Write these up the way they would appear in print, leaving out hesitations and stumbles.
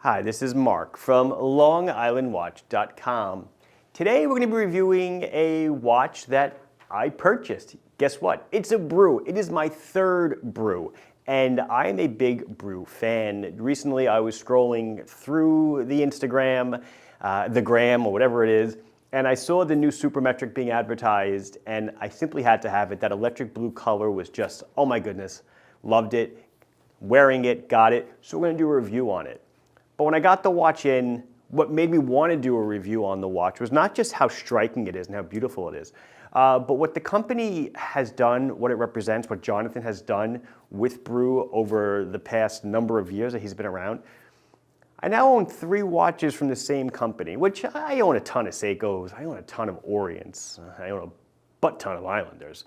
Hi, this is Mark from LongIslandWatch.com. Today we're going to be reviewing a watch that I purchased. Guess what? It's a BREW. It is my third BREW, and I am a big BREW fan. Recently I was scrolling through the Instagram, the gram, or whatever it is, and I saw the new Supermetric being advertised, and I simply had to have it. That electric blue color was just, oh my goodness, loved it, wearing it, got it, so we're going to do a review on it. But when I got the watch in, what made me want to do a review on the watch was not just how striking it is and how beautiful it is, but what the company has done, what it represents, what Jonathan has done with BREW over the past number of years that he's been around. I now own 3 watches from the same company, which I own a ton of Seikos, I own a ton of Orients, I own a butt ton of Islanders.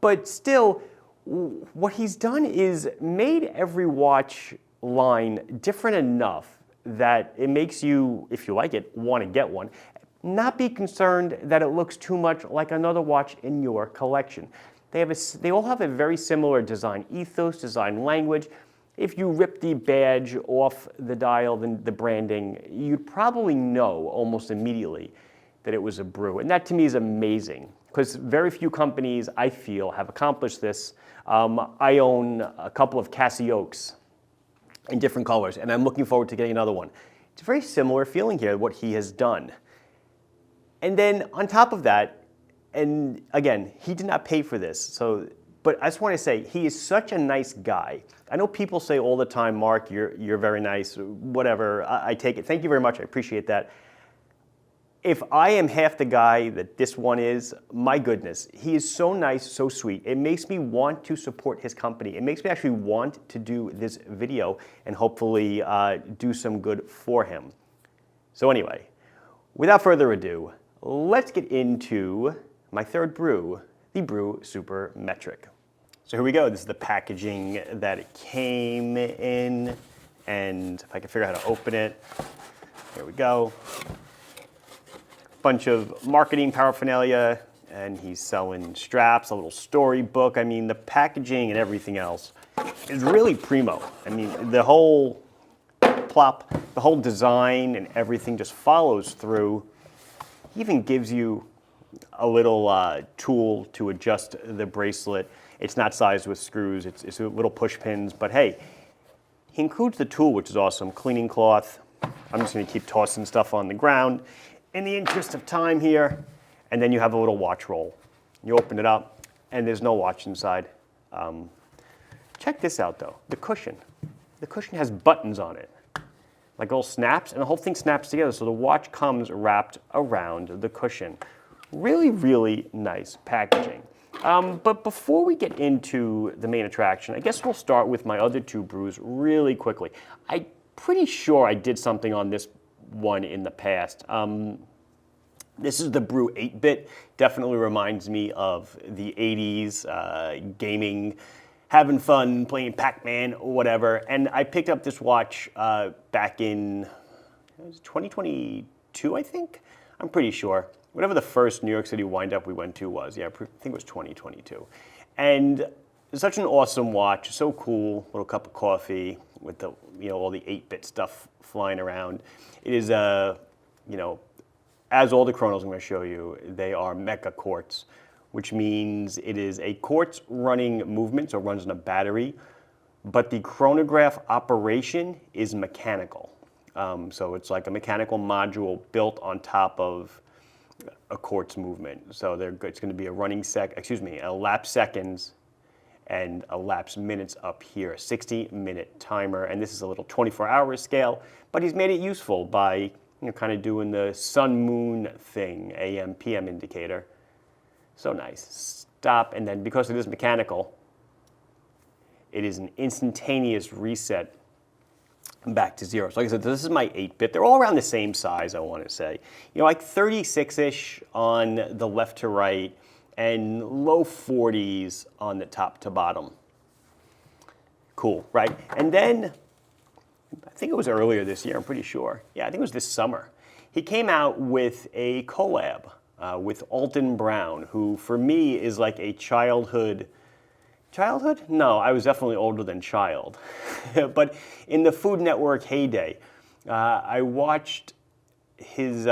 But still, what he's done is made every watch line different enough that it makes you, if you like it, want to get one. Not be concerned that it looks too much like another watch in your collection. They all have a very similar design ethos, design language. If you rip the badge off the dial, the branding, you'd probably know almost immediately that it was a BREW. And that to me is amazing, because very few companies, I feel, have accomplished this. I own a couple of Casiokes in different colors, and I'm looking forward to getting another one. It's a very similar feeling here, what he has done. And then on top of that, and again, he did not pay for this, but I just want to say, he is such a nice guy. I know people say all the time, Mark, you're very nice, whatever, I take it. Thank you very much, I appreciate that. If I am half the guy that this one is, my goodness, he is so nice, so sweet. It makes me want to support his company. It makes me actually want to do this video and hopefully do some good for him. So anyway, without further ado, let's get into my third BREW, the BREW Supermetric. So here we go. This is the packaging that it came in, and if I can figure out how to open it, here we go. Bunch of marketing paraphernalia, and he's selling straps, a little storybook. I mean, the packaging and everything else is really primo. I mean, the whole plop, the whole design and everything just follows through. He even gives you a little tool to adjust the bracelet. It's not sized with screws, it's little push pins, but hey, he includes the tool, which is awesome. Cleaning cloth. I'm just gonna keep tossing stuff on the ground in the interest of time here, and then you have a little watch roll. You open it up, and there's no watch inside. Check this out though, the cushion. The cushion has buttons on it, like little snaps, and the whole thing snaps together, so the watch comes wrapped around the cushion. Really, really nice packaging. But before we get into the main attraction, I guess we'll start with my other 2 BREWs really quickly. I'm pretty sure I did something on this one in the past. This is the BREW 8-bit. Definitely reminds me of the 80s, gaming, having fun, playing Pac-Man or whatever. And I picked up this watch back in 2022, I think? I'm pretty sure. Whatever the first New York City wind-up we went to was. Yeah, I think it was 2022. And it's such an awesome watch, so cool, little cup of coffee with the, all the 8-bit stuff flying around. It is as all the chronos I'm going to show you, they are mecha quartz, which means it is a quartz running movement, so it runs on a battery, but the chronograph operation is mechanical. So it's like a mechanical module built on top of a quartz movement. So it's going to be a a lapse seconds and a lapse minutes up here, a 60-minute timer, and this is a little 24-hour scale, but he's made it useful by kind of doing the sun-moon thing, AM, PM indicator. So nice. Stop, and then because it is mechanical, it is an instantaneous reset back to 0. So like I said, this is my 8-bit. They're all around the same size, I want to say. Like 36-ish on the left to right, and low 40s on the top to bottom. Cool, right? And then, I think it was earlier this year, I'm pretty sure. Yeah, I think it was this summer. He came out with a collab with Alton Brown, who for me is like a childhood Childhood? No, I was definitely older than child. But in the Food Network heyday, I watched his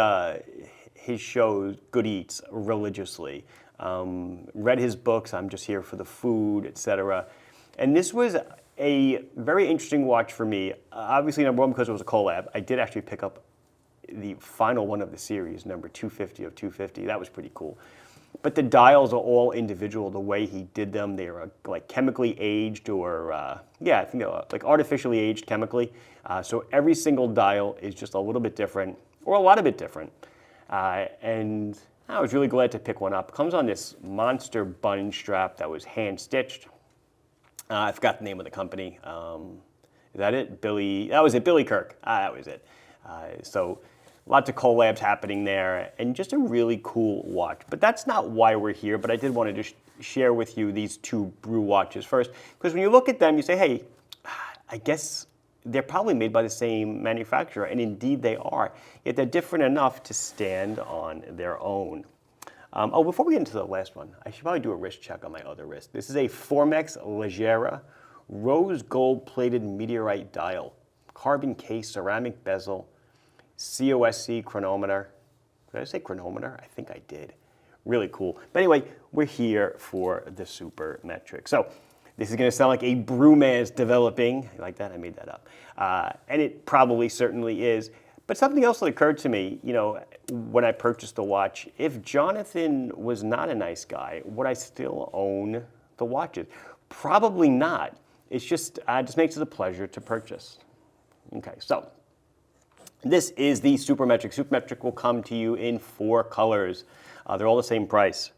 shows, Good Eats, religiously. Read his books. I'm just here for the food, etc. And this was a very interesting watch for me. Obviously, number one, because it was a collab. I did actually pick up the final one of the series, number 250 of 250. That was pretty cool. But the dials are all individual. The way he did them, they are like chemically aged, or yeah, I think they're like artificially aged chemically. So every single dial is just a little bit different, or a lot of it different. And I was really glad to pick one up. It comes on this monster bun strap that was hand stitched. I forgot the name of the company. Is that it? That was it, Billy Kirk. That was it. So lots of collabs happening there, and just a really cool watch. But that's not why we're here, but I did want to just share with you these two BREW watches first, because when you look at them, you say, hey, I guess they're probably made by the same manufacturer, and indeed they are, yet they're different enough to stand on their own. Before we get into the last one, I should probably do a wrist check on my other wrist. This is a Formex Legera rose gold plated meteorite dial, carbon case, ceramic bezel, COSC chronometer. Did I say chronometer? I think I did. Really cool. But anyway, we're here for the Supermetric. So this is going to sound like a brewman's developing. You like that? I made that up. And it probably certainly is. But something else that occurred to me, you know, when I purchased the watch, if Jonathan was not a nice guy, would I still own the watches? Probably not. It just makes it a pleasure to purchase. Okay, so this is the Supermetric. Supermetric will come to you in 4 colors. They're all the same price.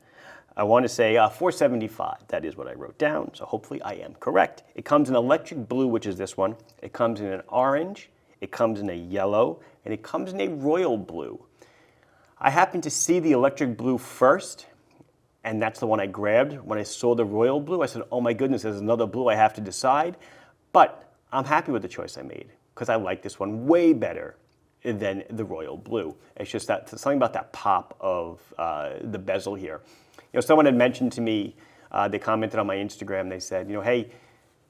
I want to say $475. That is what I wrote down, so hopefully I am correct. It comes in electric blue, which is this one. It comes in an orange. It comes in a yellow, and it comes in a royal blue. I happened to see the electric blue first, and that's the one I grabbed. When I saw the royal blue, I said, oh my goodness, there's another blue I have to decide. But I'm happy with the choice I made, because I like this one way better than the royal blue. It's just that something about that pop of the bezel here. You know, someone had mentioned to me, they commented on my Instagram, they said, you know, hey,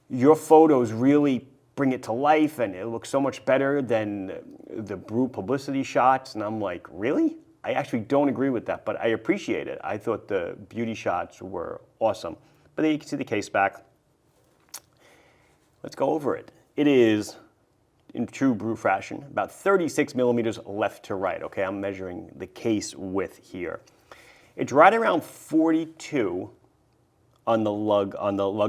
your photos really bring it to life, and it looks so much better than the BREW publicity shots. And I'm like, really? I actually don't agree with that, but I appreciate it. I thought the beauty shots were awesome. But then you can see the case back. Let's go over it. It is, in true BREW fashion, about 36 millimeters left to right. Okay, I'm measuring the case width here. It's right around 42 on the lug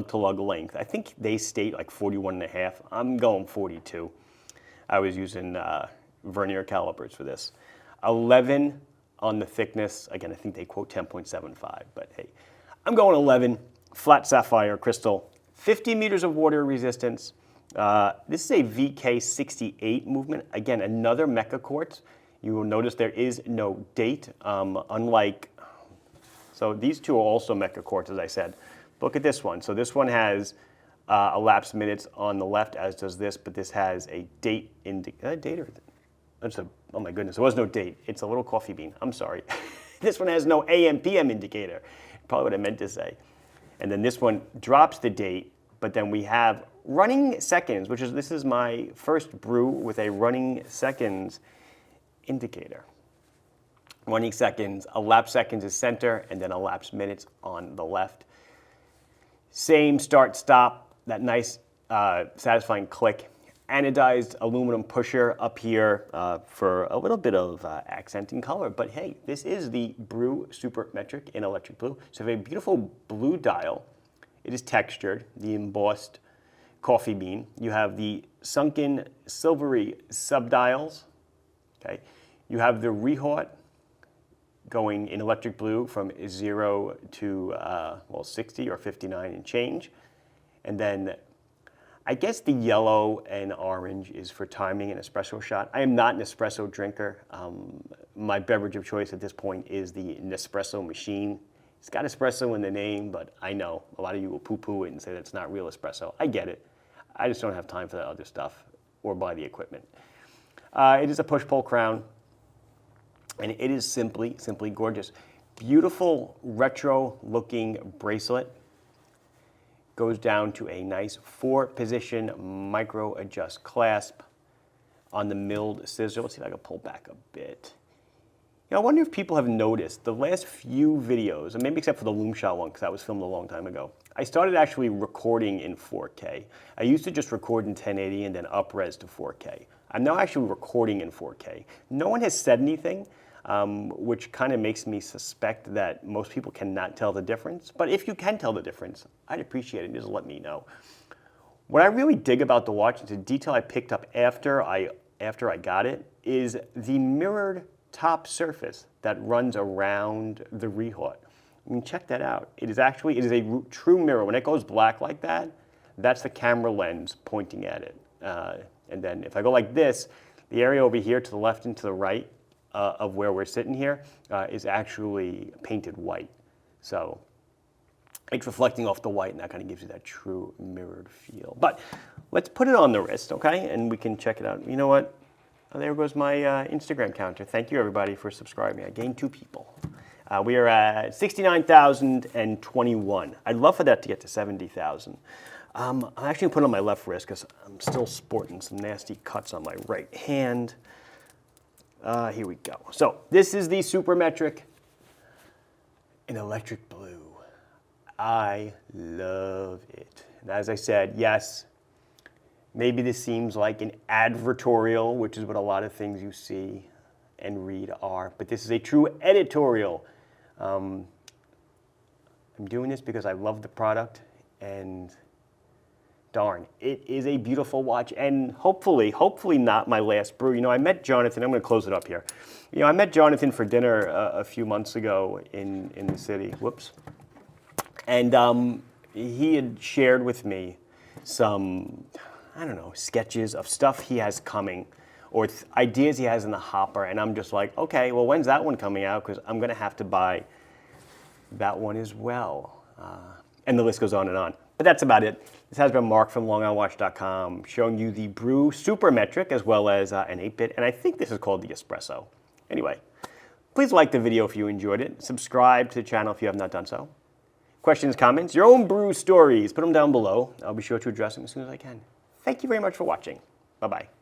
to lug length. I think they state like 41.5. I'm going 42. I was using vernier calipers for this. 11 on the thickness. Again, I think they quote 10.75, but hey, I'm going 11. Flat sapphire crystal. 50 meters of water resistance. This is a VK68 movement. Again, another mecha quartz. You will notice there is no date, so these two are also mecha quartz, as I said. Look at this one. So this one has elapsed minutes on the left, as does this, but this has a date indicator. Oh my goodness, there was no date. It's a little coffee bean. I'm sorry. This one has no AM, PM indicator. Probably what I meant to say. And then this one drops the date, but then we have running seconds, this is my first BREW with a running seconds indicator. Running seconds, elapsed seconds is center, and then elapsed minutes on the left. Same start stop, that nice satisfying click. Anodized aluminum pusher up here for a little bit of accenting color. But hey, this is the BREW Supermetric in electric blue. So we have a beautiful blue dial. It is textured, the embossed coffee bean. You have the sunken silvery subdials. Okay, you have the rehaut going in electric blue from 0 to 60 or 59 and change. And then I guess the yellow and orange is for timing an espresso shot. I am not an espresso drinker. My beverage of choice at this point is the Nespresso machine. It's got espresso in the name, but I know a lot of you will poo-poo it and say that's not real espresso. I get it. I just don't have time for that other stuff or buy the equipment. It is a push-pull crown, and it is simply gorgeous. Beautiful retro-looking bracelet. Goes down to a nice 4-position micro-adjust clasp. on the milled scissor. Let's see if I can pull back a bit. You know, I wonder if people have noticed the last few videos, and maybe except for the Loom Shot one, because that was filmed a long time ago, I started actually recording in 4K. I used to just record in 1080 and then up-res to 4K. I'm now actually recording in 4K. No one has said anything, which kind of makes me suspect that most people cannot tell the difference. But if you can tell the difference, I'd appreciate it. Just let me know. What I really dig about the watch, it's a detail I picked up after I got it, is the mirrored top surface that runs around the rehaut. I mean, check that out. It is a true mirror. When it goes black like that, that's the camera lens pointing at it. And then if I go like this, the area over here to the left and to the right of where we're sitting here is actually painted white. So it's reflecting off the white, and that kind of gives you that true mirrored feel. But let's put it on the wrist, okay? And we can check it out. You know what? Oh, there goes my Instagram counter. Thank you, everybody, for subscribing. I gained 2 people. We are at 69,021. I'd love for that to get to 70,000. I'm actually going to put it on my left wrist because I'm still sporting some nasty cuts on my right hand. Here we go. So this is the Supermetric in electric blue. I love it. And as I said, yes, maybe this seems like an advertorial, which is what a lot of things you see and read are, but this is a true editorial. I'm doing this because I love the product, and darn, it is a beautiful watch, and hopefully not my last brew. You know, I met Jonathan. I'm going to close it up here. You know, I met Jonathan for dinner a few months ago in the city. Whoops. And he had shared with me some, I don't know, sketches of stuff he has coming or ideas he has in the hopper. And I'm just like, okay, well, when's that one coming out? Because I'm going to have to buy that one as well. And the list goes on and on. But that's about it. This has been Mark from LongIslandWatch.com showing you the BREW Supermetric as well as an 8-bit. And I think this is called the Espresso. Anyway, please like the video if you enjoyed it. Subscribe to the channel if you have not done so. Questions, comments, your own brew stories, put them down below. I'll be sure to address them as soon as I can. Thank you very much for watching. Bye-bye.